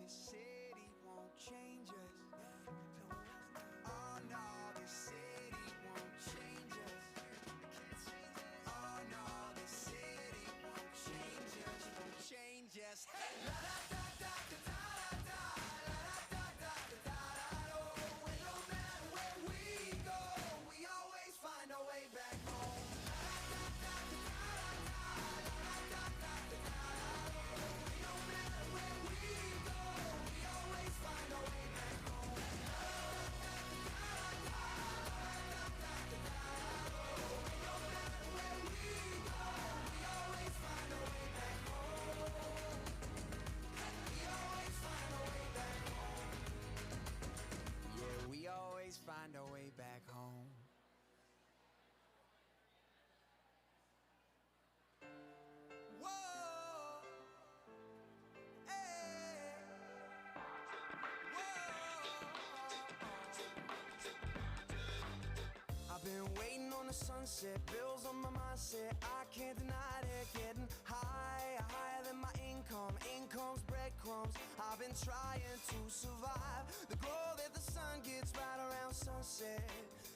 this city won't change us. Oh no, this city won't change us. Oh no, this city won't change us, won't change us. Hey, la da da da da da da, la da da da da da da. Oh, and no matter where we go, we always find our way back home. La da da da da da, la da da da da da. Oh, and no matter where we go, we always find our way back home. La da da da da da, la da da da da. Oh, and no matter where we go, we always find our way back home. We always find our way back home. Yeah, we always find our way back home. Whoa, hey, whoa. I've been waiting on the sunset, bills on my mindset. I can't deny it, getting higher, higher than my income. Income's breadcrumbs. I've been trying to survive. The glow that the sun gets right around sunset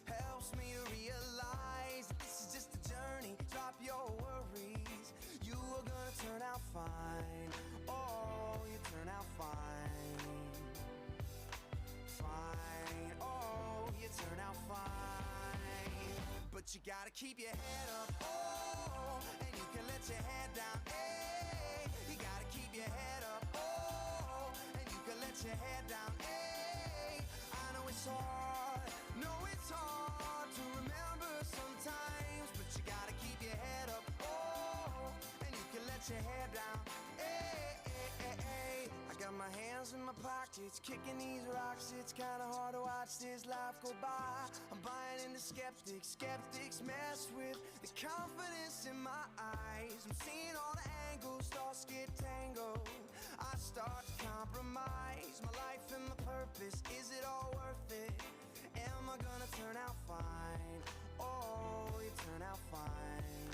helps me to realize that this is just a journey. Drop your worries, you are gonna turn out fine. Oh, you turn out fine. Fine, oh, you turn out fine. But you gotta keep your head up, oh, and you can let your head down, hey. You gotta keep your head up, oh, and you can let your head down, hey. I know it's hard, to remember sometimes, but you gotta keep your head up, oh, and you can let your head down, hey, hey, hey, hey. I got my hands in my pockets, kicking these rocks. It's kinda hard to watch this life go by. I'm buying into skeptics, skeptics mess with the confidence in my eyes. I'm seeing all the angles, thoughts get tangled. I start to compromise my life and my purpose. Is it all worth it? Am I gonna turn out fine? Oh, you turn out fine.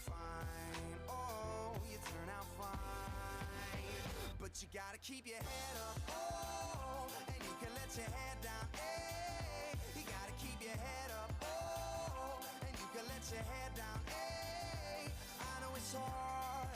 Fine, oh, you turn out fine. But you gotta keep your head up, oh, and you can let your head down, hey. You gotta keep your head up, oh, and you can let your head down, hey. I know it's hard,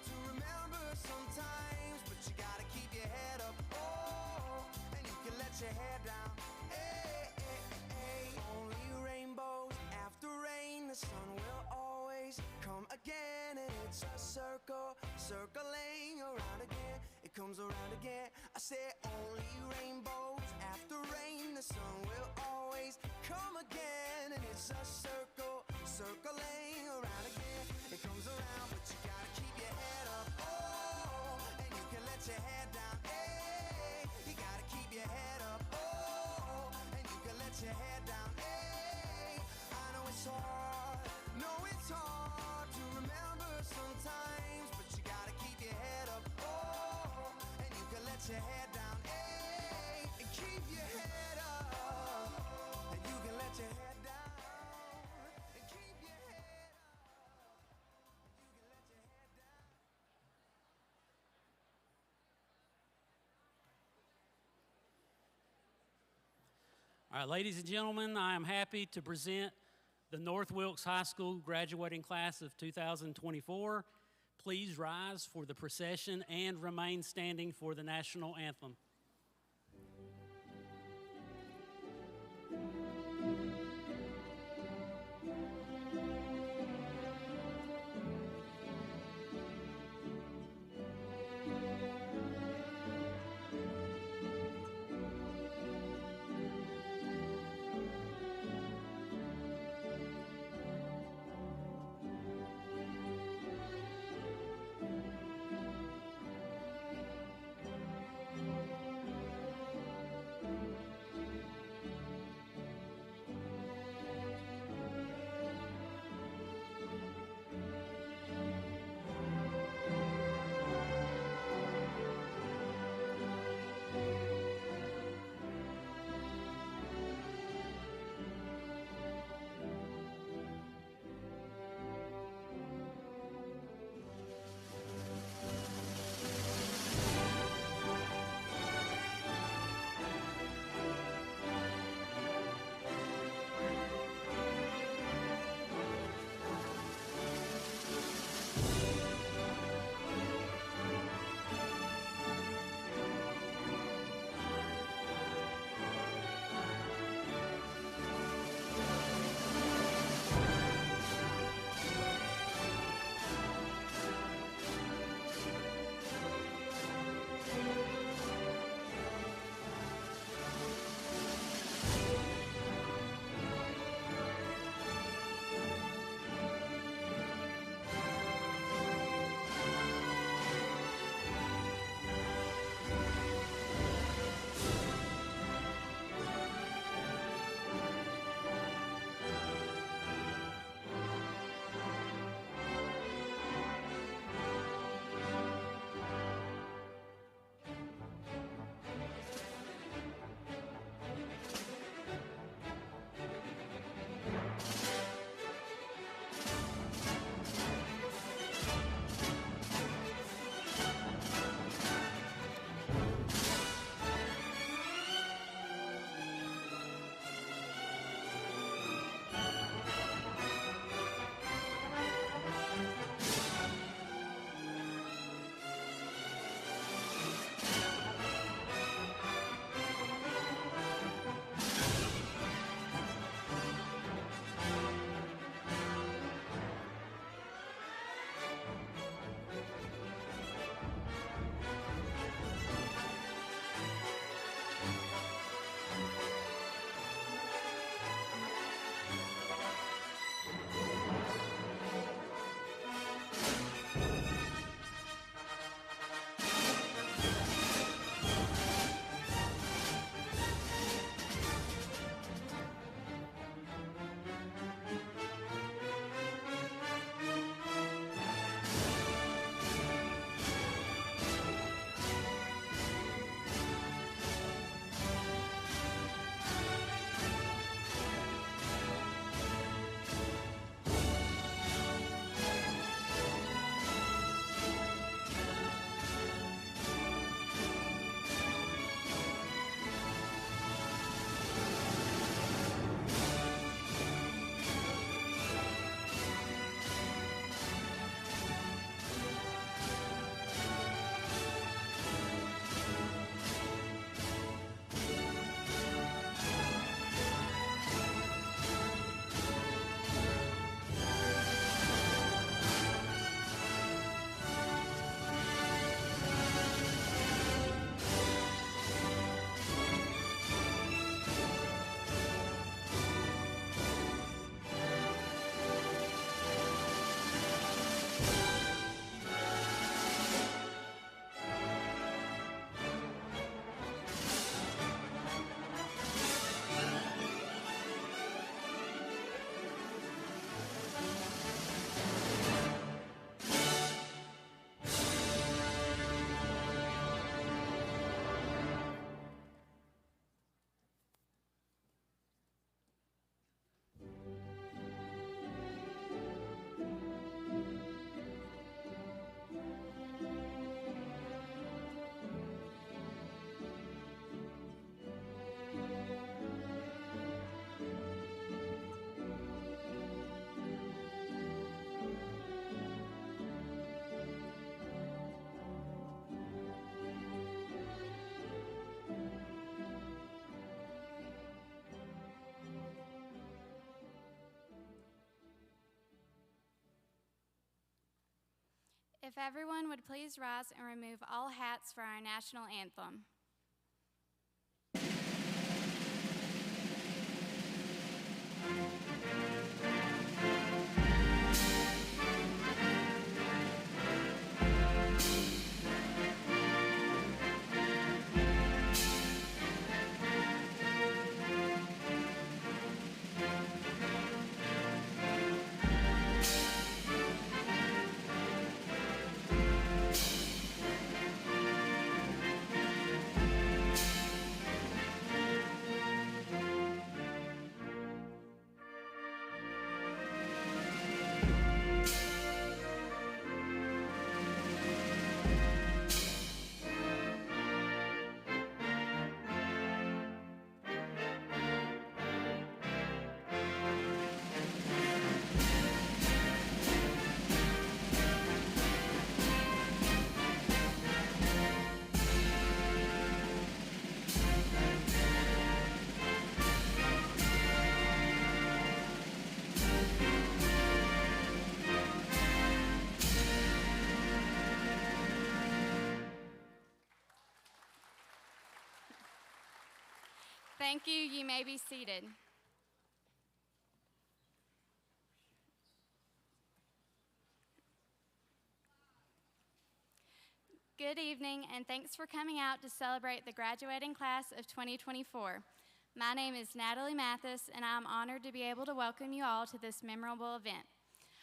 to remember sometimes, but you gotta keep your head up, oh, and you can let your head down, hey, hey, hey. Only rainbows after rain, the sun will always come again, and it's a circle, circling around again. It comes around again. I say only rainbows after rain, the sun will always come again, and it's a circle, circling around again. It comes around, but you gotta keep your head up, oh, and you can let your head down, hey. You gotta keep your head up, oh, and you can let your head down, hey. I know it's hard, to remember sometimes, but you gotta keep your head up, oh, and you can let your head down, hey. And keep your head up, and you can let your head down, and keep your head up, and you can let your head down. All right, ladies and gentlemen, I am happy to present the North Wilkes High School graduating class of 2024. Please rise for the procession and remain standing for the national anthem. If everyone would please rise and remove all hats for our national anthem. Thank you. You may be seated. Good evening, and thanks for coming out to celebrate the graduating class of 2024. My name is Natalie Mathis, and I'm honored to be able to welcome you all to this memorable event.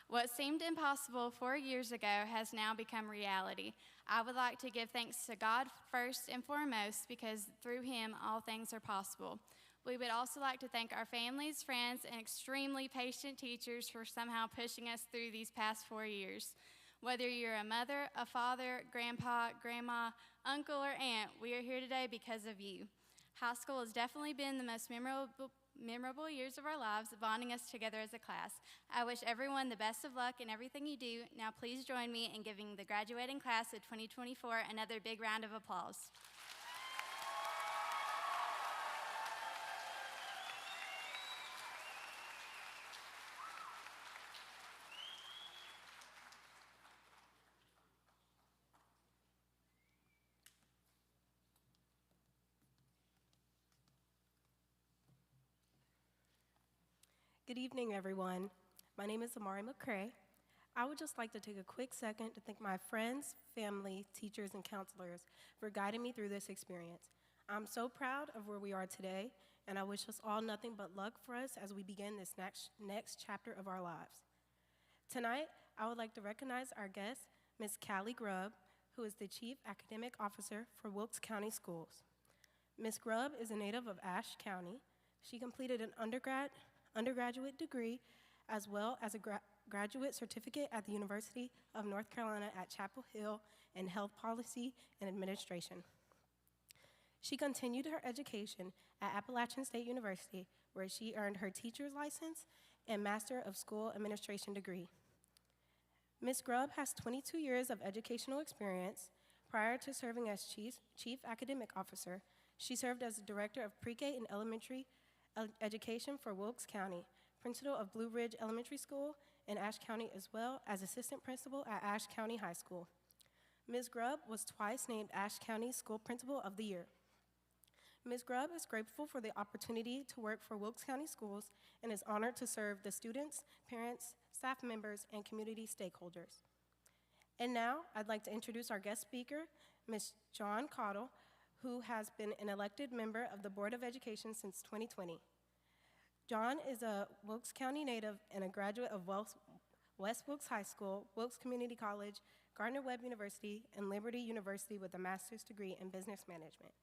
What seemed impossible 4 years ago has now become reality. I would like to give thanks to God first and foremost, because through Him all things are possible. We would also like to thank our families, friends, and extremely patient teachers for somehow pushing us through these past 4 years. Whether you're a mother, a father, grandpa, grandma, uncle, or aunt, we are here today because of you. High school has definitely been the most memorable years of our lives, bonding us together as a class. I wish everyone the best of luck in everything you do. Now please join me in giving the graduating class of 2024 another big round of applause. Good evening, everyone. My name is Amari McCray. I would just like to take a quick second to thank my friends, family, teachers, and counselors for guiding me through this experience. I'm so proud of where we are today, and I wish us all nothing but luck for us as we begin this next chapter of our lives. Tonight, I would like to recognize our guest, Ms. Callie Grubb, who is the Chief Academic Officer for Wilkes County Schools. Ms. Grubb is a native of Ashe County. She completed an undergraduate degree as well as a graduate certificate at the University of North Carolina at Chapel Hill in Health Policy and Administration. She continued her education at Appalachian State University, where she earned her teacher's license and Master of School Administration degree. Ms. Grubb has 22 years of educational experience. Prior to serving as Chief Academic Officer, she served as the Director of Pre-K and Elementary Education for Wilkes County, Principal of Blue Ridge Elementary School in Ashe County, as well as Assistant Principal at Ashe County High School. Ms. Grubb was twice named Ashe County School Principal of the Year. Ms. Grubb is grateful for the opportunity to work for Wilkes County Schools and is honored to serve the students, parents, staff members, and community stakeholders. And now, I'd like to introduce our guest speaker, Ms. John Cottle, who has been an elected member of the Board of Education since 2020. John is a Wilkes County native and a graduate of West Wilkes High School, Wilkes Community College, Gardner-Webb University, and Liberty University with a master's degree in business management.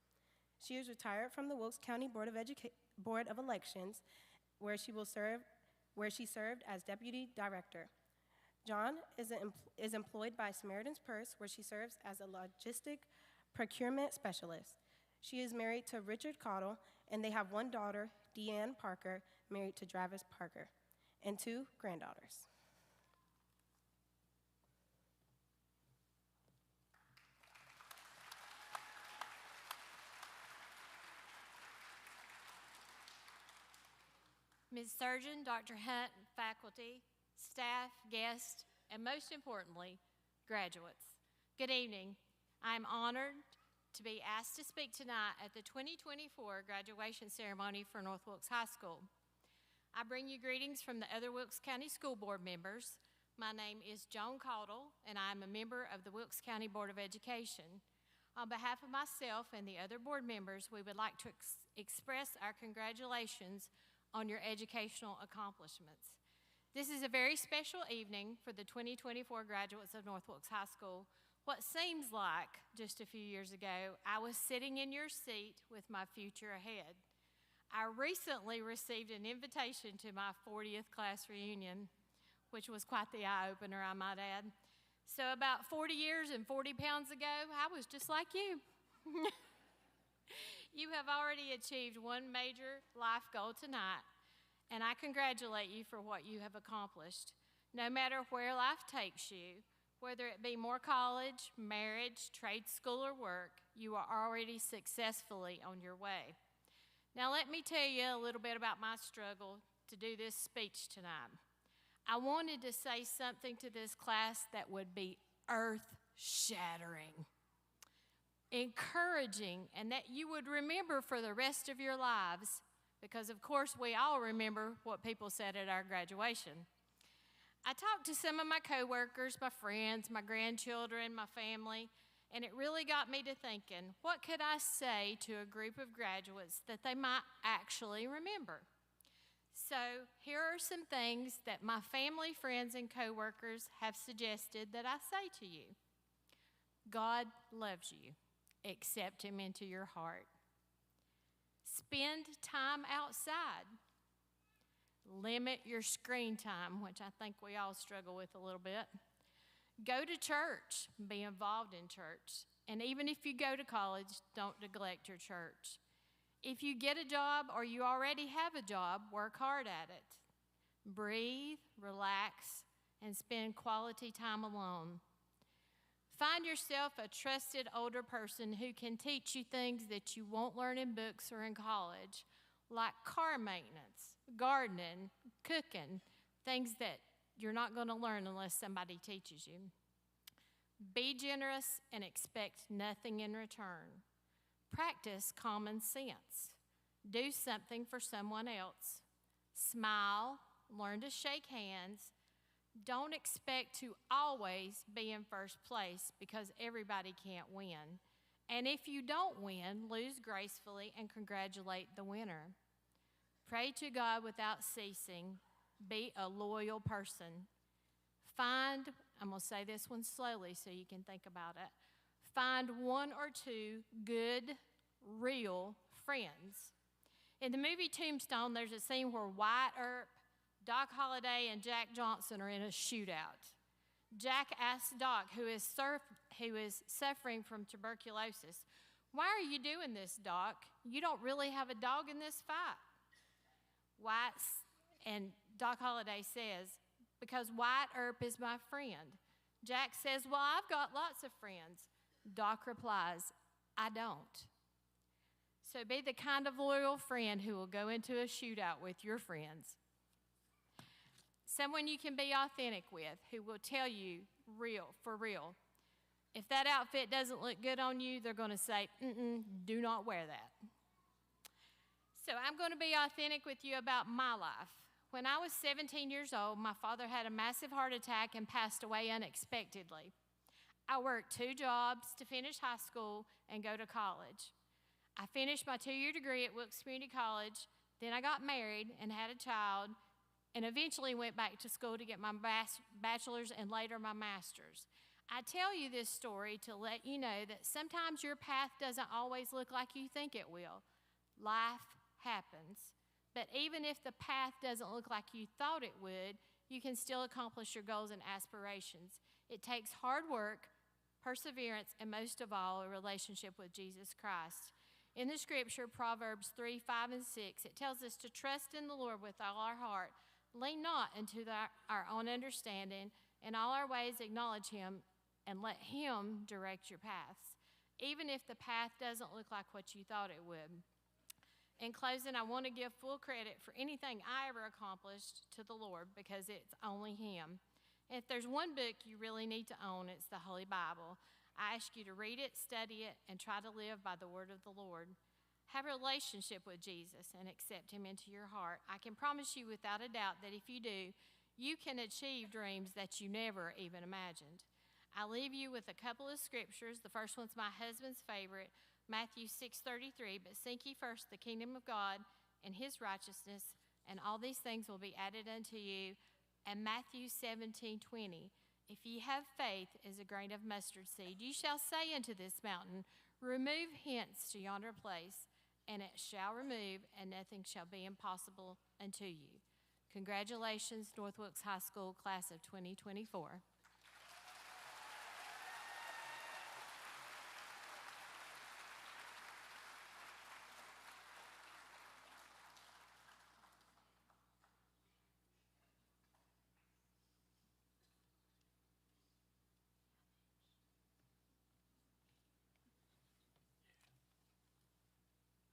She is retired from the Wilkes County Board of Elections, where she served as deputy director. John is employed by Samaritan's Purse, where she serves as a logistic procurement specialist. She is married to Richard Cottle, and they have one daughter, Deanne Parker, married to Travis Parker, and 2 granddaughters. Ms. Surgeon, Dr. Hunt, faculty, staff, guests, and most importantly, Graduates, good evening. I'm honored to be asked to speak tonight at the 2024 graduation ceremony for North Wilkes High School. I bring you greetings from the other Wilkes County School Board members. My name is Joan Caudle, and I am a member of the Wilkes County Board of Education. On behalf of myself and the other board members, we would like to express our congratulations on your educational accomplishments. This is a very special evening for the 2024 graduates of North Wilkes High School. What seems like just a few years ago, I was sitting in your seat with my future ahead. I recently received an invitation to my 40th class reunion, which was quite the eye-opener, I might add. So about 40 years and 40 pounds ago, I was just like you. You have already achieved one major life goal tonight, and I congratulate you for what you have accomplished. No matter where life takes you, whether it be more college, marriage, trade school, or work, you are already successfully on your way. Now let me tell you a little bit about my struggle to do this speech tonight. I wanted to say something to this class that would be earth-shattering, encouraging, and that you would remember for the rest of your lives, because of course we all remember what people said at our graduation. I talked to some of my coworkers, my friends, my grandchildren, my family, and it really got me to thinking, what could I say to a group of graduates that they might actually remember? So here are some things that my family, friends, and coworkers have suggested that I say to you. God loves you. Accept him into your heart. Spend time outside. Limit your screen time, which I think we all struggle with a little bit. Go to church. Be involved in church. And even if you go to college, don't neglect your church. If you get a job or you already have a job, work hard at it. Breathe, relax, and spend quality time alone. Find yourself a trusted older person who can teach you things that you won't learn in books or in college, like car maintenance, gardening, cooking, things that you're not going to learn unless somebody teaches you. Be generous and expect nothing in return. Practice common sense. Do something for someone else. Smile, learn to shake hands. Don't expect to always be in first place because everybody can't win. And if you don't win, lose gracefully and congratulate the winner. Pray to God without ceasing. Be a loyal person. I'm going to say this one slowly so you can think about it. Find one or two good, real friends. In the movie Tombstone, there's a scene where Wyatt Earp, Doc Holliday, and Jack Johnson are in a shootout. Jack asks Doc, who is suffering from tuberculosis, "Why are you doing this, Doc? You don't really have a dog in this fight." And Doc Holliday says, "Because Wyatt Earp is my friend." Jack says, "Well, I've got lots of friends." Doc replies, "I don't." So be the kind of loyal friend who will go into a shootout with your friends. Someone you can be authentic with, who will tell you for real. If that outfit doesn't look good on you, they're going to say, do not wear that. So I'm going to be authentic with you about my life. When I was 17 years old, my father had a massive heart attack and passed away unexpectedly. I worked 2 jobs to finish high school and go to college. I finished my 2-year degree at Wilkes Community College, then I got married and had a child, and eventually went back to school to get my bachelor's and later my master's. I tell you this story to let you know that sometimes your path doesn't always look like you think it will. Life happens. But even if the path doesn't look like you thought it would, you can still accomplish your goals and aspirations. It takes hard work, perseverance, and most of all, a relationship with Jesus Christ. In the scripture, Proverbs 3, 5, and 6, it tells us to trust in the Lord with all our heart. Lean not into our own understanding. In all our ways acknowledge him and let him direct your paths, even if the path doesn't look like what you thought it would. In closing, I want to give full credit for anything I ever accomplished to the Lord because it's only him. If there's one book you really need to own, it's the Holy Bible. I ask you to read it, study it, and try to live by the word of the Lord. Have a relationship with Jesus and accept him into your heart. I can promise you without a doubt that if you do, you can achieve dreams that you never even imagined. I leave you with a couple of scriptures. The first one's my husband's favorite, Matthew 6:33, but seek ye first the kingdom of God and his righteousness, and all these things will be added unto you. And Matthew 17:20, if ye have faith as a grain of mustard seed, ye shall say unto this mountain, remove hence to yonder place, and it shall remove, and nothing shall be impossible unto you. Congratulations, North Wilkes High School class of 2024.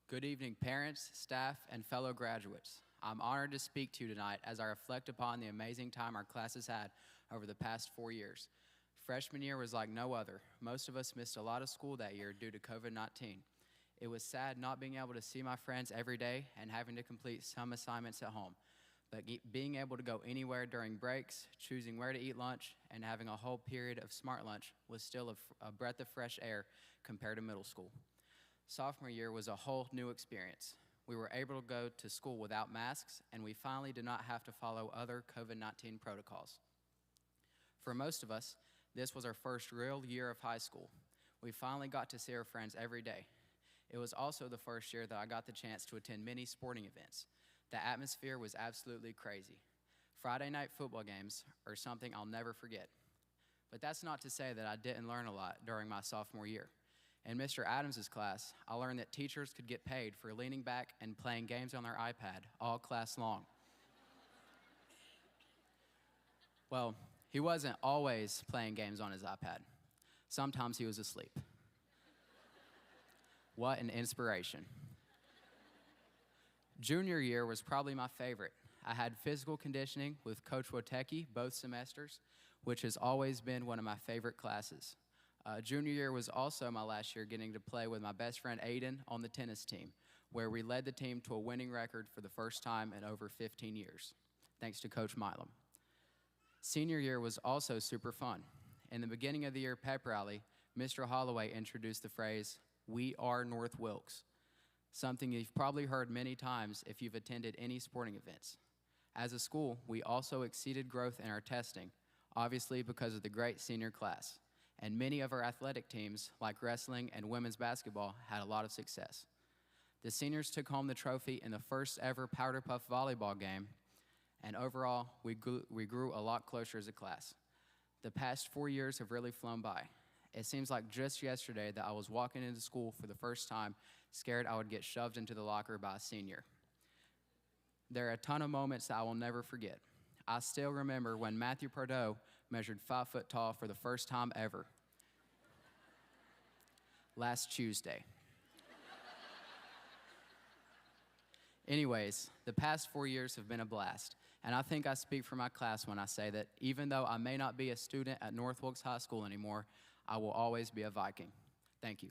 Good evening, parents, staff, and fellow graduates. I'm honored to speak to you tonight as I reflect upon the amazing time our class has had over the past 4 years. Freshman year was like no other. Most of us missed a lot of school that year due to COVID-19. It was sad not being able to see my friends every day and having to complete some assignments at home. But being able to go anywhere during breaks, choosing where to eat lunch, and having a whole period of smart lunch was still a breath of fresh air compared to middle school. Sophomore year was a whole new experience. We were able to go to school without masks, and we finally did not have to follow other COVID-19 protocols. For most of us, this was our first real year of high school. We finally got to see our friends every day. It was also the first year that I got the chance to attend many sporting events. The atmosphere was absolutely crazy. Friday night football games are something I'll never forget. But that's not to say that I didn't learn a lot during my sophomore year. In Mr. Adams' class, I learned that teachers could get paid for leaning back and playing games on their iPad all class long. Well, he wasn't always playing games on his iPad. Sometimes he was asleep. What an inspiration. Junior year was probably my favorite. I had physical conditioning with Coach Wotecki both semesters, which has always been one of my favorite classes. Junior year was also my last year getting to play with my best friend Aiden on the tennis team, where we led the team to a winning record for the first time in over 15 years, thanks to Coach Milam. Senior year was also super fun. In the beginning of the year pep rally, Mr. Holloway introduced the phrase, "We are North Wilkes," something you've probably heard many times if you've attended any sporting events. As a school, we also exceeded growth in our testing, obviously because of the great senior class. And many of our athletic teams, like wrestling and women's basketball, had a lot of success. The seniors took home the trophy in the first ever Powder Puff volleyball game, and overall, we grew a lot closer as a class. The past 4 years have really flown by. It seems like just yesterday that I was walking into school for the first time, scared I would get shoved into the locker by a senior. There are a ton of moments that I will never forget. I still remember when Matthew Pardo measured 5 foot tall for the first time ever. Last Tuesday. Anyways, the past 4 years have been a blast, and I think I speak for my class when I say that even though I may not be a student at North Wilkes High School anymore, I will always be a Viking. Thank you.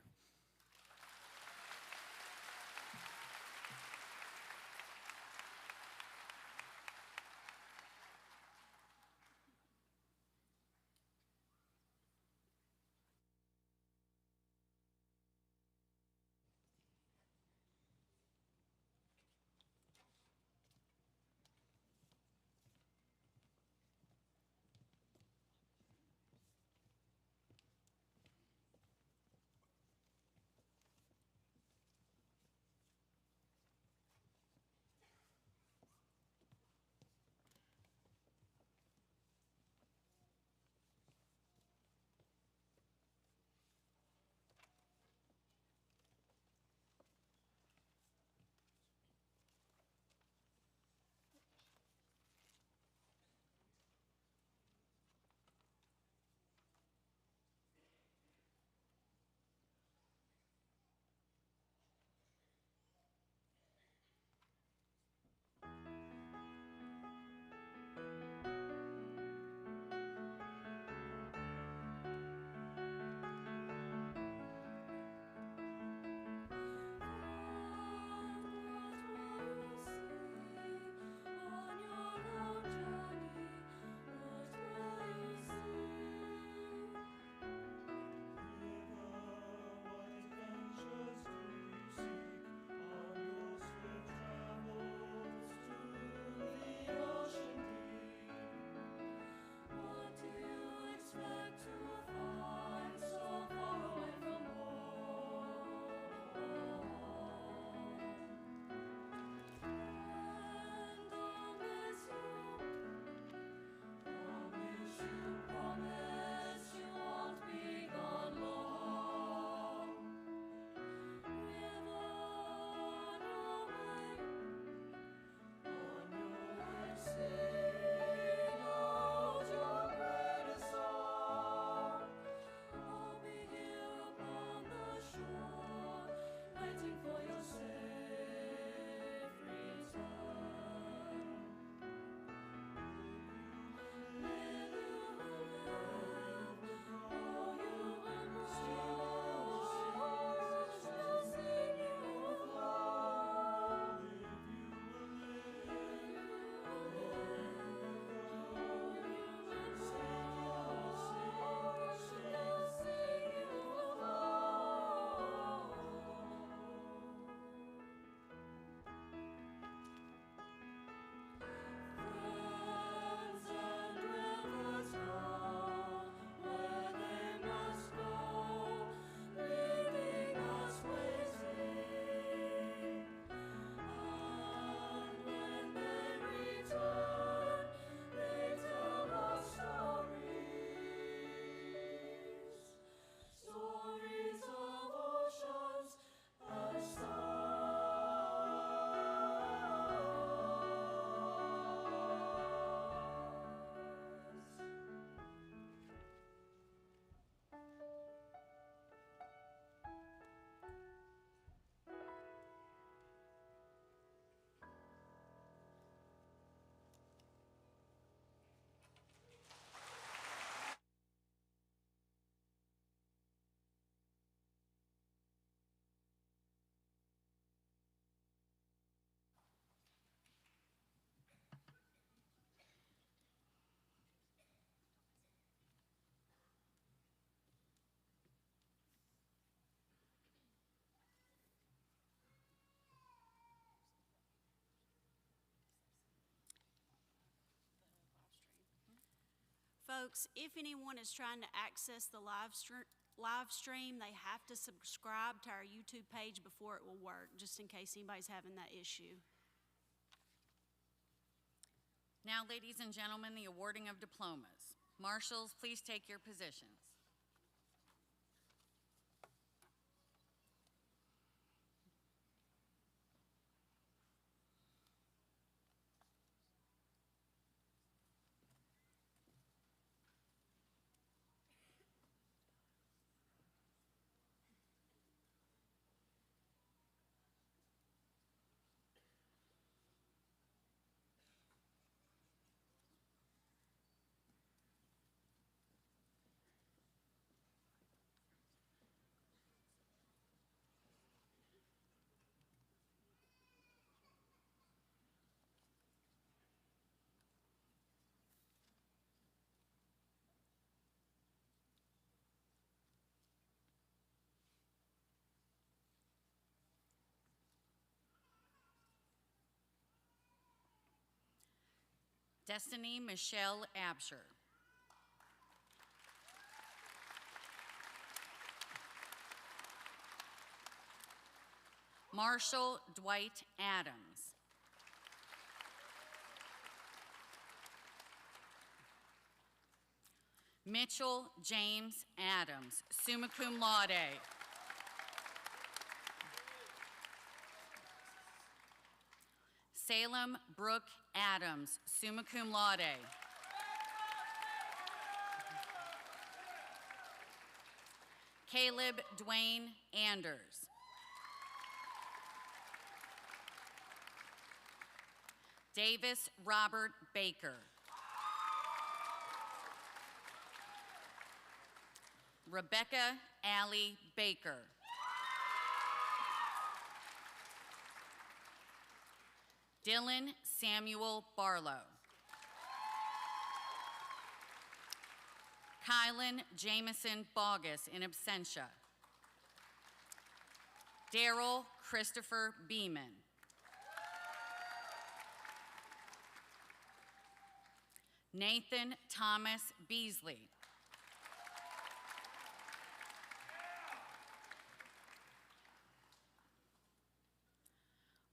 folks, if anyone is trying to access the live stream, they have to subscribe to our YouTube page before it will work, just in case anybody's having that issue. Now, ladies and gentlemen, the awarding of diplomas. Marshals, please take your positions. Destiny Michelle Absher. Marshall Dwight Adams. Mitchell James Adams, summa cum laude. Salem Brooke Adams, summa cum laude. Caleb Dwayne Anders. Davis Robert Baker. Rebecca Allie Baker. Dylan Samuel Barlow. Kylan Jamison Bogus in absentia. Daryl Christopher Beeman. Nathan Thomas Beasley.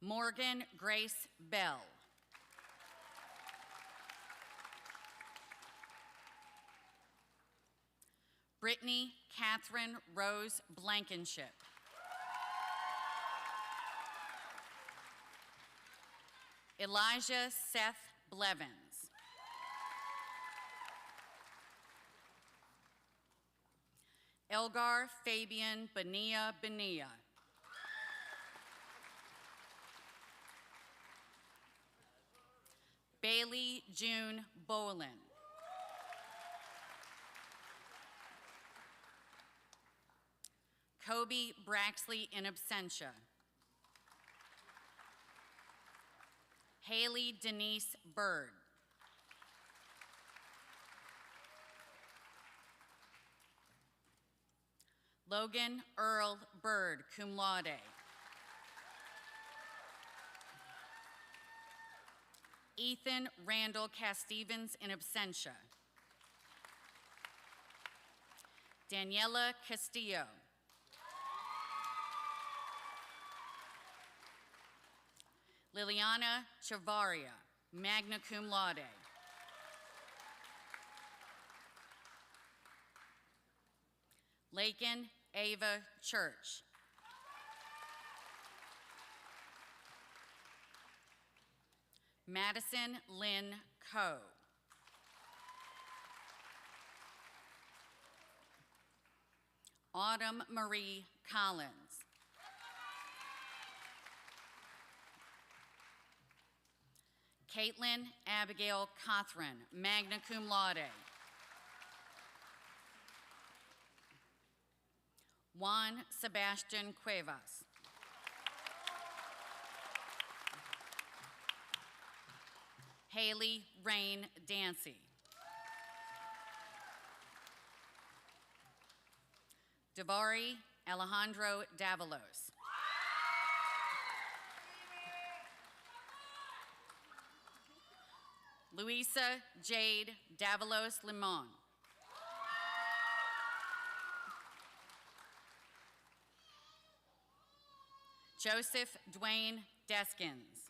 Morgan Grace Bell. Brittany Catherine Rose Blankenship. Elijah Seth Blevins. Elgar Fabian Benia Benia. Bailey June Bolin. Kobe Braxley in absentia. Haley Denise Bird. Logan Earl Bird, cum laude. Ethan Randall Castevens in absentia. Daniela Castillo. Liliana Chavaria, magna cum laude. Lakin Ava Church. Madison Lynn Coe. Autumn Marie Collins. Caitlin Abigail Cothran, magna cum laude. Juan Sebastian Cuevas. Haley Rain Dancy. Davari Alejandro Davalos. Luisa Jade Davalos Limon. Joseph Dwayne Deskins.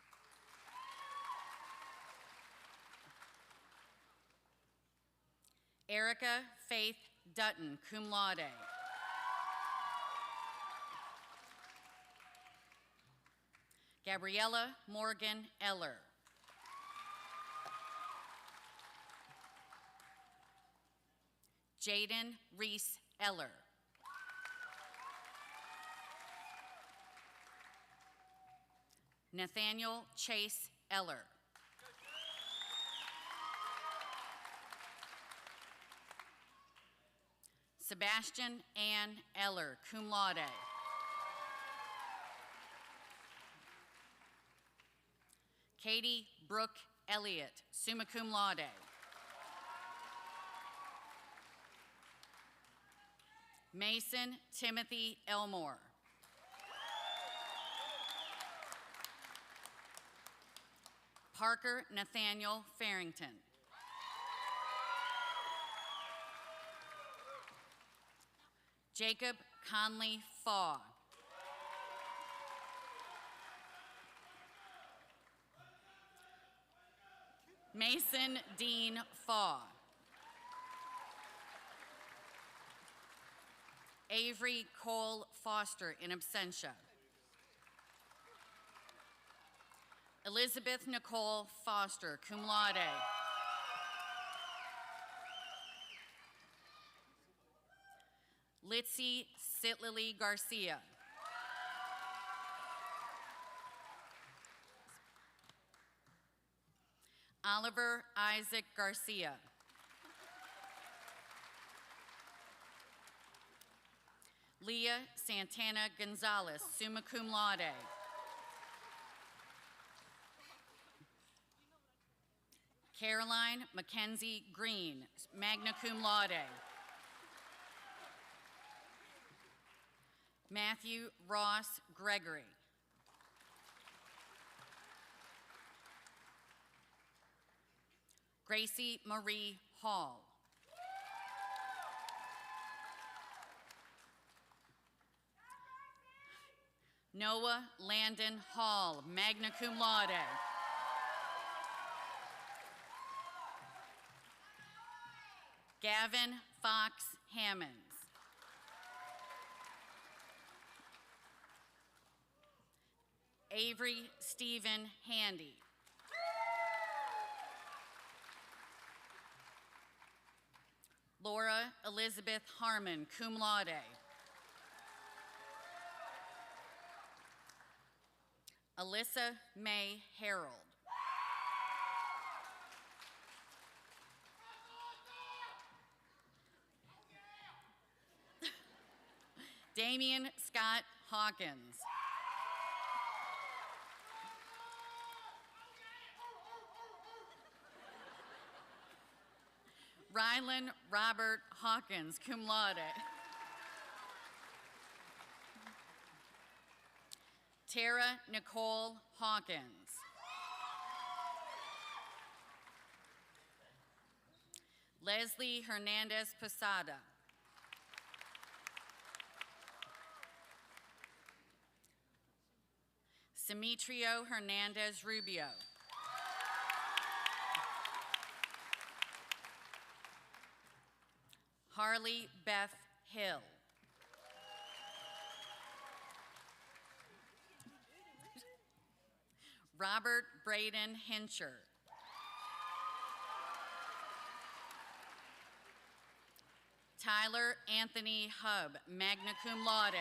Erica Faith Dutton, cum laude. Gabriella Morgan Eller. Jaden Reese Eller. Nathaniel Chase Eller. Sebastian Ann Eller, cum laude. Katie Brooke Elliott, summa cum laude. Mason Timothy Elmore. Parker Nathaniel Farrington. Jacob Conley Faw. Mason Dean Faw. Avery Cole Foster in absentia. Elizabeth Nicole Foster, cum laude. Litzy Sitlily Garcia. Oliver Isaac Garcia. Leah Santana Gonzalez, summa cum laude. Caroline Mackenzie Green, magna cum laude. Matthew Ross Gregory. Gracie Marie Hall. Noah Landon Hall, magna cum laude. Gavin Fox Hammonds. Avery Stephen Handy. Laura Elizabeth Harmon, cum laude. Alyssa May Harold. Damian Scott Hawkins. Rylan Robert Hawkins, cum laude. Tara Nicole Hawkins. Leslie Hernandez Posada. Demetrio Hernandez Rubio. Harley Beth Hill. Robert Braden Hincher. Tyler Anthony Hub, magna cum laude.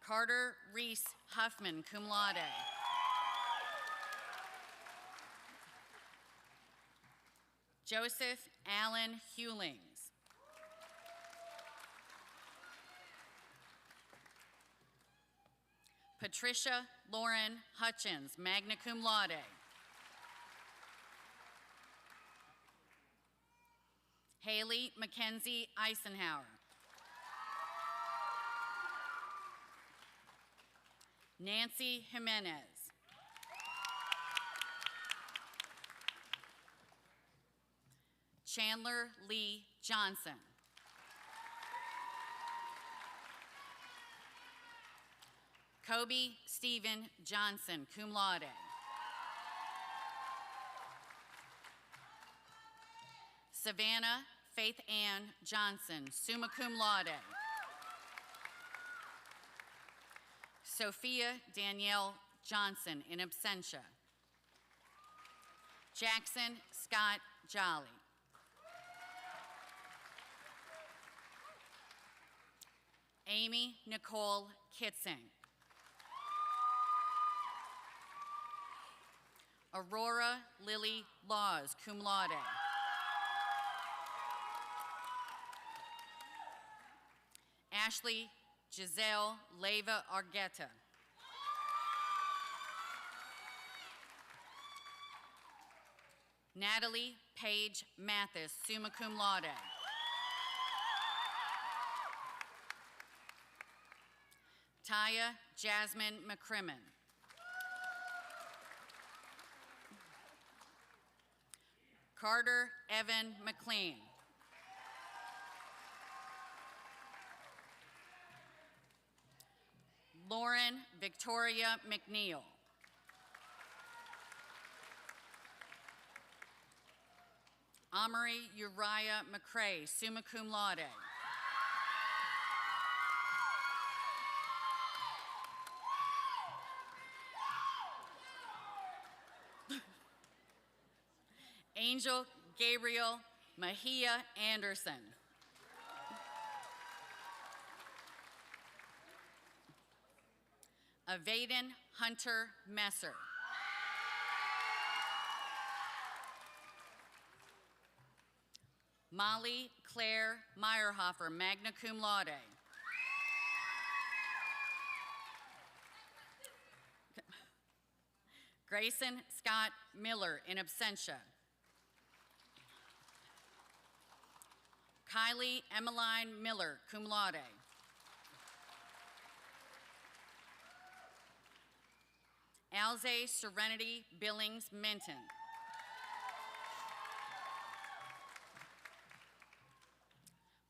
Carter Reese Huffman, cum laude. Joseph Allen Hewlings. Patricia Lauren Hutchins, magna cum laude. Haley Mackenzie Eisenhower. Nancy Jimenez. Chandler Lee Johnson. Kobe Stephen Johnson, cum laude. Savannah Faith Ann Johnson, summa cum laude. Sophia Danielle Johnson, in absentia. Jackson Scott Jolly. Amy Nicole Kitsing. Aurora Lily Laws, cum laude. Ashley Giselle Leyva Argueta. Natalie Paige Mathis, summa cum laude. Taya Jasmine McCrimmon. Carter Evan McLean. Lauren Victoria McNeil. Amory Uriah McCrae, summa cum laude. Angel Gabriel Mahia Anderson. Avaden Hunter Messer. Molly Claire Meyerhofer, magna cum laude. Grayson Scott Miller, in absentia. Kylie Emmeline Miller, cum laude. Alze Serenity Billings Minton.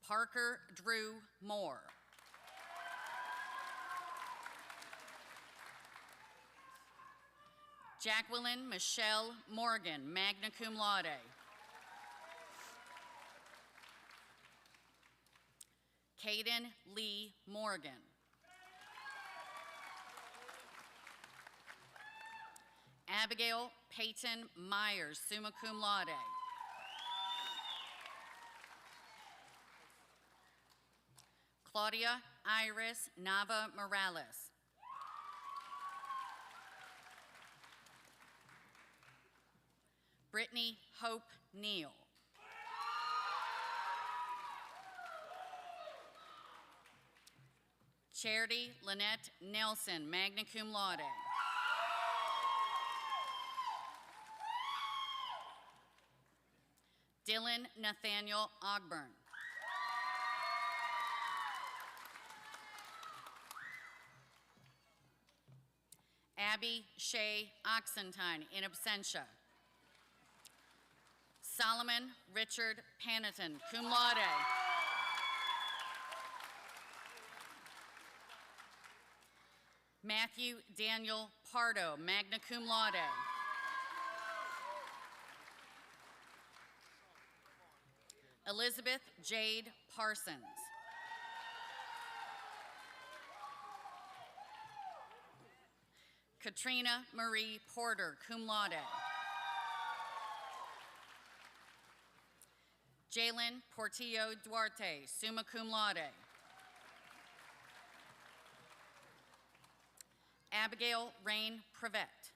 Parker Drew Moore. Jacqueline Michelle Morgan, magna cum laude. Caden Lee Morgan. Abigail Peyton Myers, summa cum laude. Claudia Iris Nava Morales. Brittany Hope Neal. Charity Lynette Nelson, magna cum laude. Dylan Nathaniel Ogburn. Abby Shea Oxentine, in absentia. Solomon Richard Panetton, cum laude. Matthew Daniel Pardo, magna cum laude. Elizabeth Jade Parsons. Katrina Marie Porter, cum laude. Jalen Portillo Duarte, summa cum laude. Abigail Rain Prevette.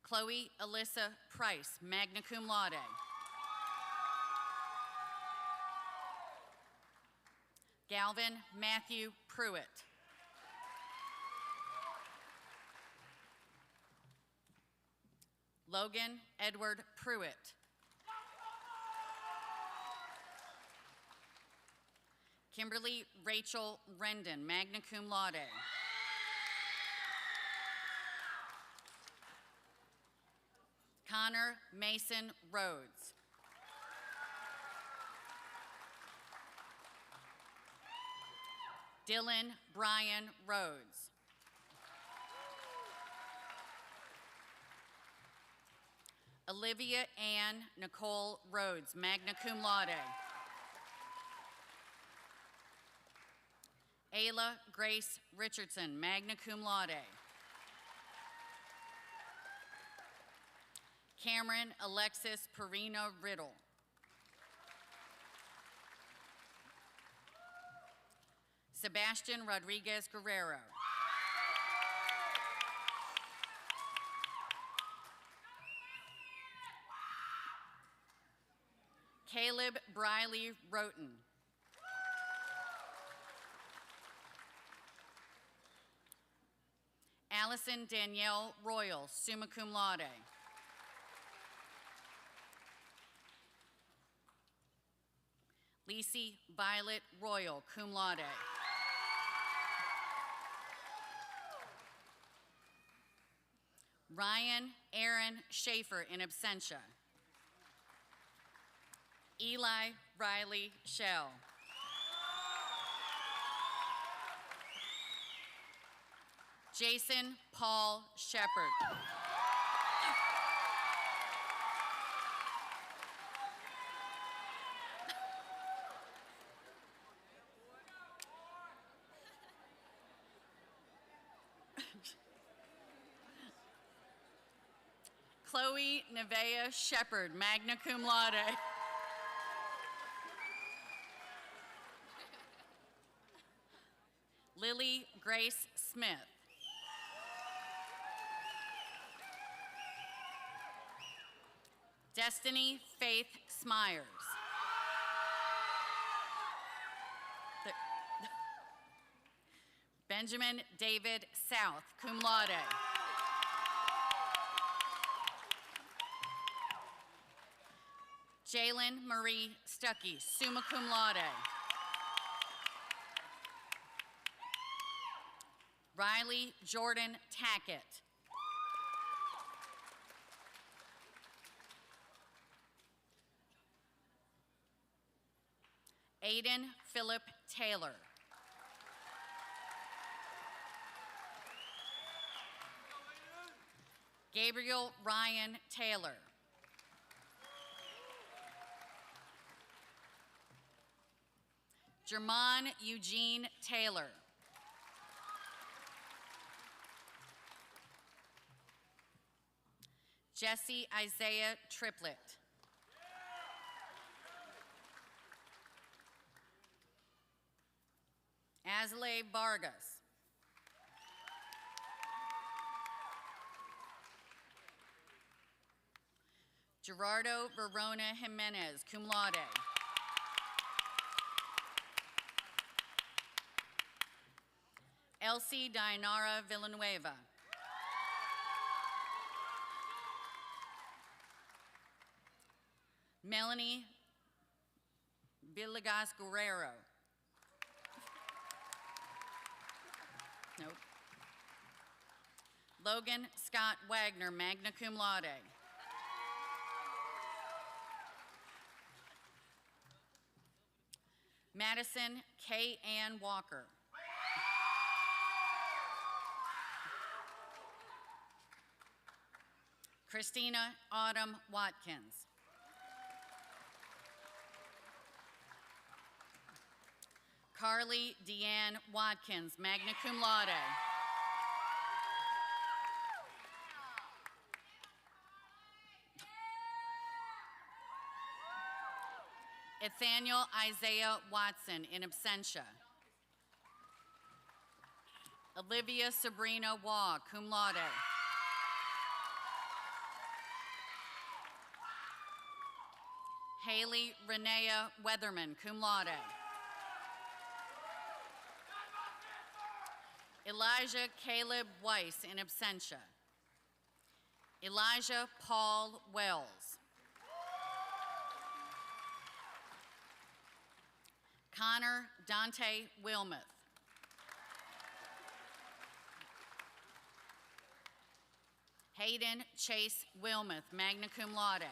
Chloe Alyssa Price, magna cum laude. Galvin Matthew Pruitt. Logan Edward Pruitt. Kimberly Rachel Rendon, magna cum laude. Connor Mason Rhodes. Dylan Brian Rhodes. Olivia Ann Nicole Rhodes, magna cum laude. Ayla Grace Richardson, magna cum laude. Cameron Alexis Perino Riddle. Sebastian Rodriguez Guerrero. Caleb Briley Roten. Allison Danielle Royal, summa cum laude. Lacey Violet Royal, cum laude. Ryan Aaron Schaefer, in absentia. Eli Riley Shell. Jason Paul Shepard. Chloe Nevea Shepard, magna cum laude. Lily Grace Smith. Destiny Faith Smyers. Benjamin David South, cum laude. Jalen Marie Stuckey, summa cum laude. Riley Jordan Tackett. Aiden Philip Taylor. Gabriel Ryan Taylor. Jermon Eugene Taylor. Jesse Isaiah Triplett. Azalea Vargas. Gerardo Verona Jimenez, cum laude. Elsie Dainara Villanueva. Melanie Villegas Guerrero. Nope. Logan Scott Wagner, magna cum laude. Madison K. Ann Walker. Christina Autumn Watkins. Carly Deanne Watkins, magna cum laude. Nathaniel Isaiah Watson, in absentia. Olivia Sabrina Waugh, cum laude. Haley Renea Weatherman, cum laude. Elijah Caleb Weiss, in absentia. Elijah Paul Wells. Connor Dante Wilmoth. Hayden Chase Wilmuth, magna cum laude.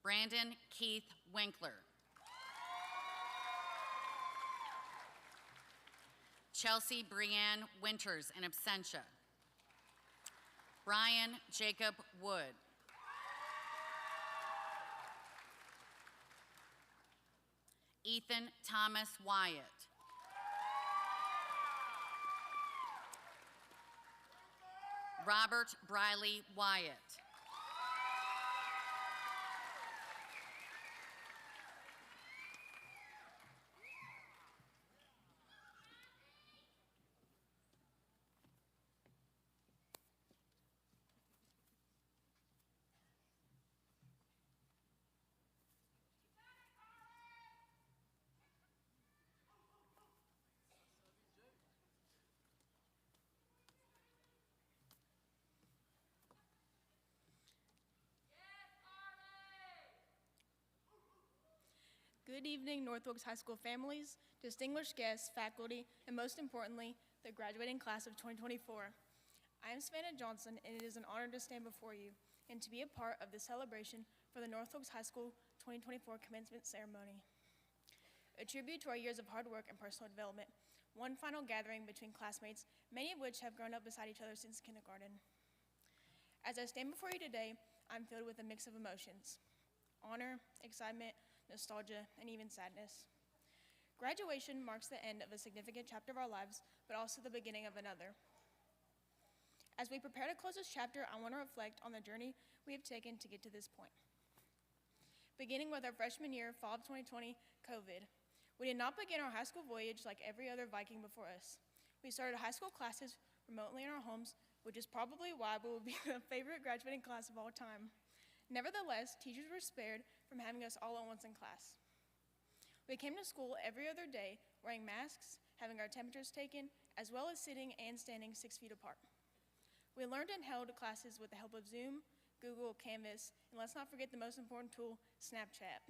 Brandon Keith Winkler. Chelsea Brianne Winters, in absentia. Brian Jacob Wood. Ethan Thomas Wyatt. Robert Briley Wyatt. Good evening, North Wilkes High School families, distinguished guests, faculty, and most importantly, the graduating class of 2024. I am Savannah Johnson, and it is an honor to stand before you and to be a part of the celebration for the North Wilkes High School 2024 commencement ceremony. A tribute to our years of hard work and personal development, one final gathering between classmates, many of which have grown up beside each other since kindergarten. As I stand before you today, I'm filled with a mix of emotions: honor, excitement, nostalgia, and even sadness. Graduation marks the end of a significant chapter of our lives, but also the beginning of another. As we prepare to close this chapter, I want to reflect on the journey we have taken to get to this point. Beginning with our freshman year, fall of 2020, COVID. We did not begin our high school voyage like every other Viking before us. We started high school classes remotely in our homes, which is probably why we will be the favorite graduating class of all time. Nevertheless, teachers were spared from having us all at once in class. We came to school every other day wearing masks, having our temperatures taken, as well as sitting and standing 6 feet apart. We learned and held classes with the help of Zoom, Google, Canvas, and let's not forget the most important tool, Snapchat.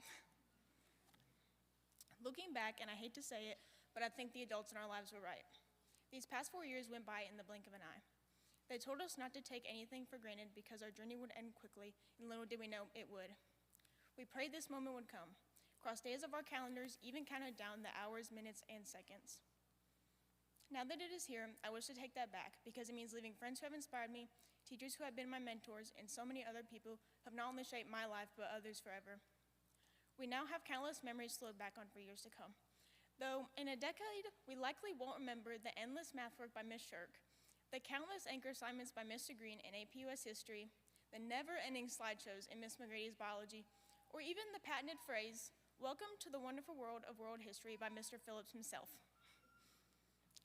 Looking back, and I hate to say it, but I think the adults in our lives were right. These past 4 years went by in the blink of an eye. They told us not to take anything for granted because our journey would end quickly, and little did we know it would. We prayed this moment would come, crossed days of our calendars, even counted down the hours, minutes, and seconds. Now that it is here, I wish to take that back because it means leaving friends who have inspired me, teachers who have been my mentors, and so many other people who have not only shaped my life, but others forever. We now have countless memories to look back on for years to come. Though in a decade, we likely won't remember the endless math work by Ms. Shirk, the countless anchor assignments by Mr. Green in AP US History, the never-ending slideshows in Ms. McGrady's Biology, or even the patented phrase, "Welcome to the wonderful world of world history" by Mr. Phillips himself.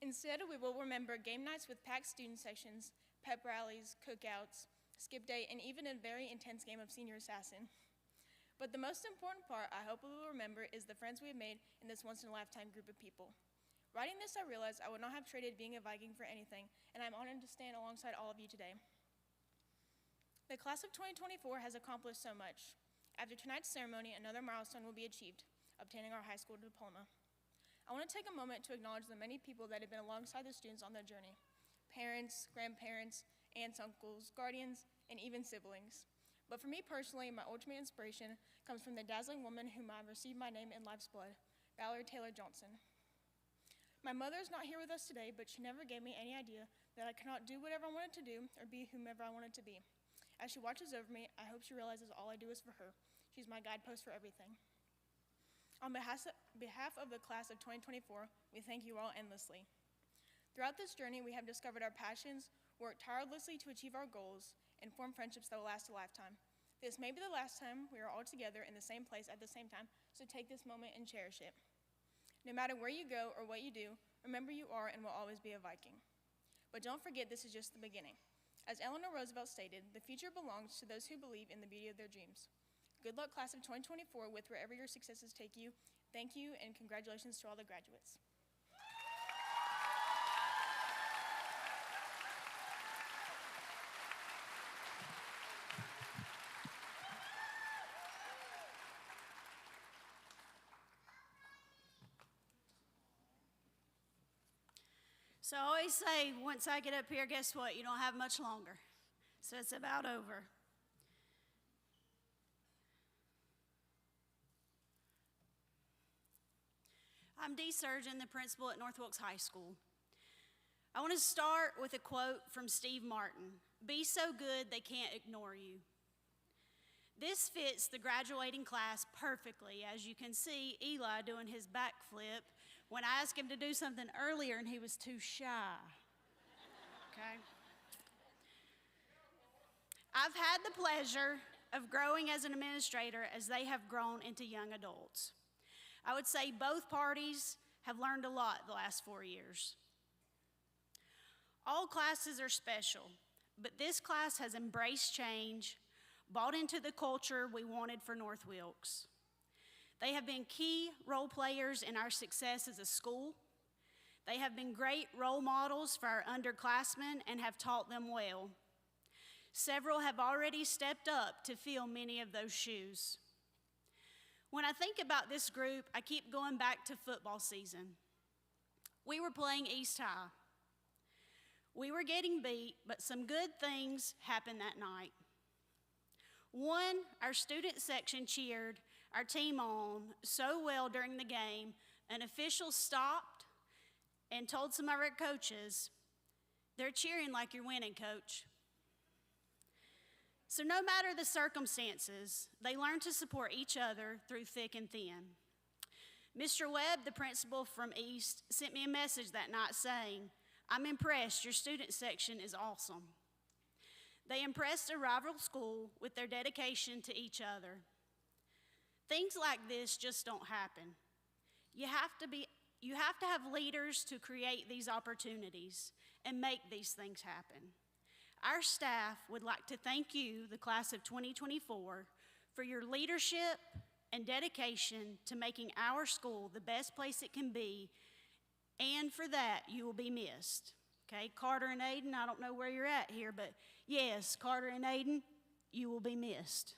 Instead, we will remember game nights with packed student sections, pep rallies, cookouts, skip day, and even a very intense game of Senior Assassin. But the most important part I hope we will remember is the friends we have made in this once-in-a-lifetime group of people. Writing this, I realized I would not have traded being a Viking for anything, and I'm honored to stand alongside all of you today. The class of 2024 has accomplished so much. After tonight's ceremony, another milestone will be achieved, obtaining our high school diploma. I want to take a moment to acknowledge the many people that have been alongside the students on their journey: parents, grandparents, aunts, uncles, guardians, and even siblings. But for me personally, my ultimate inspiration comes from the dazzling woman whom I received my name in life's blood, Valerie Taylor Johnson. My mother is not here with us today, but she never gave me any idea that I could not do whatever I wanted to do or be whomever I wanted to be. As she watches over me, I hope she realizes all I do is for her. She's my guidepost for everything. On behalf of the class of 2024, we thank you all endlessly. Throughout this journey, we have discovered our passions, worked tirelessly to achieve our goals, and formed friendships that will last a lifetime. This may be the last time we are all together in the same place at the same time, so take this moment and cherish it. No matter where you go or what you do, remember you are and will always be a Viking. But don't forget this is just the beginning. As Eleanor Roosevelt stated, the future belongs to those who believe in the beauty of their dreams. Good luck, class of 2024, with wherever your successes take you. Thank you, and congratulations to all the graduates. So I always say, once I get up here, guess what? You don't have much longer. So it's about over. I'm Dee Surgeon, the principal at North Wilkes High School. I want to start with a quote from Steve Martin. Be so good they can't ignore you. This fits the graduating class perfectly. As you can see, Eli doing his backflip when I asked him to do something earlier and he was too shy. Okay? I've had the pleasure of growing as an administrator as they have grown into young adults. I would say both parties have learned a lot the last 4 years. All classes are special, but this class has embraced change, bought into the culture we wanted for North Wilkes. They have been key role players in our success as a school. They have been great role models for our underclassmen and have taught them well. Several have already stepped up to fill many of those shoes. When I think about this group, I keep going back to football season. We were playing East High. We were getting beat, but some good things happened that night. One, our student section cheered our team on so well during the game, an official stopped and told some of our coaches, "They're cheering like you're winning, coach." So no matter the circumstances, they learned to support each other through thick and thin. Mr. Webb, the principal from East, sent me a message that night saying, "I'm impressed, your student section is awesome." They impressed a rival school with their dedication to each other. Things like this just don't happen. You have to have leaders to create these opportunities and make these things happen. Our staff would like to thank you, the class of 2024, for your leadership and dedication to making our school the best place it can be, and for that, you will be missed. Okay, Carter and Aiden, I don't know where you're at here, but yes, Carter and Aiden, you will be missed.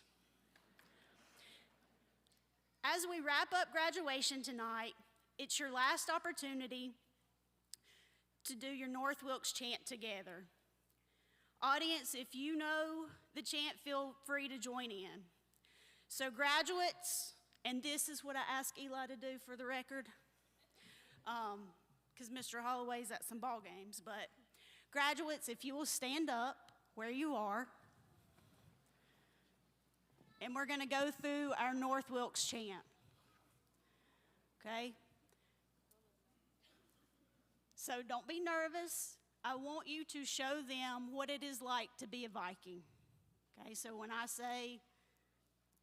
As we wrap up graduation tonight, it's your last opportunity to do your North Wilkes chant together. Audience, if you know the chant, feel free to join in. So graduates, and this is what I asked Eli to do for the record, because Mr. Holloway's at some ball games, but graduates, if you will stand up where you are, and we're going to go through our North Wilkes chant, okay? So don't be nervous. I want you to show them what it is like to be a Viking, okay? So when I say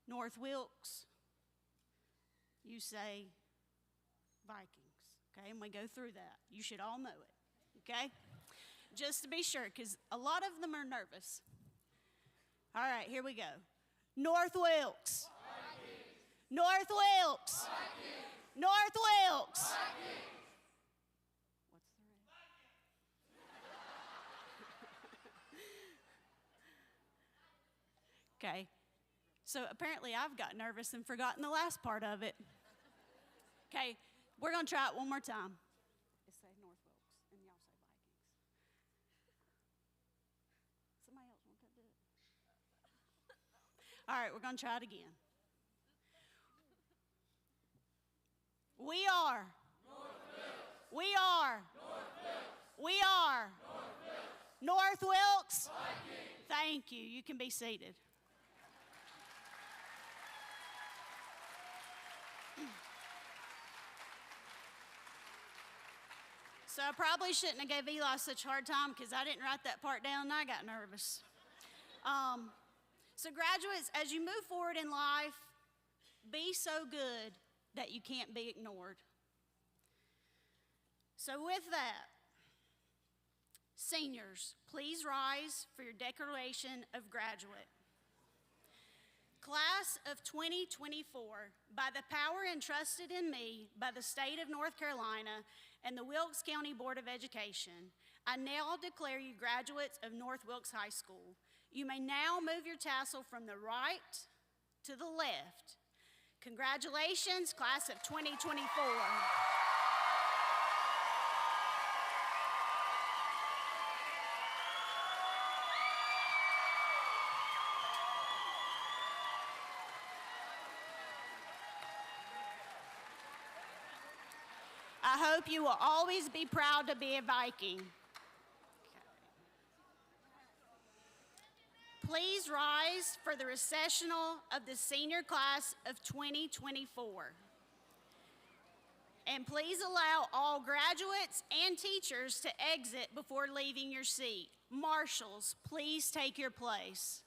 North Wilkes, you say Vikings, okay? And we go through that. You should all know it, okay? Just to be sure, because a lot of them are nervous. All right, here we go. North Wilkes. Vikings. North Wilkes. Vikings. North Wilkes. Vikings. What's the rest? Okay, so apparently I've got nervous and forgotten the last part of it. Okay, we're going to try it one more time. Let's say North Wilkes, and y'all say Vikings. Somebody else want to do it? All right, we're going to try it again. We are. North Wilkes. We are. North Wilkes. We are. North Wilkes. North Wilkes. Vikings. Thank you. You can be seated. So I probably shouldn't have gave Eli such a hard time because I didn't write that part down and I got nervous. So graduates, as you move forward in life, be so good that you can't be ignored. So with that, seniors, please rise for your declaration of graduate. Class of 2024, by the power entrusted in me by the state of North Carolina and the Wilkes County Board of Education, I now declare you graduates of North Wilkes High School. You may now move your tassel from the right to the left. Congratulations, class of 2024. I hope you will always be proud to be a Viking. Please rise for the recessional of the senior class of 2024. And please allow all graduates and teachers to exit before leaving your seat. Marshals, please take your place.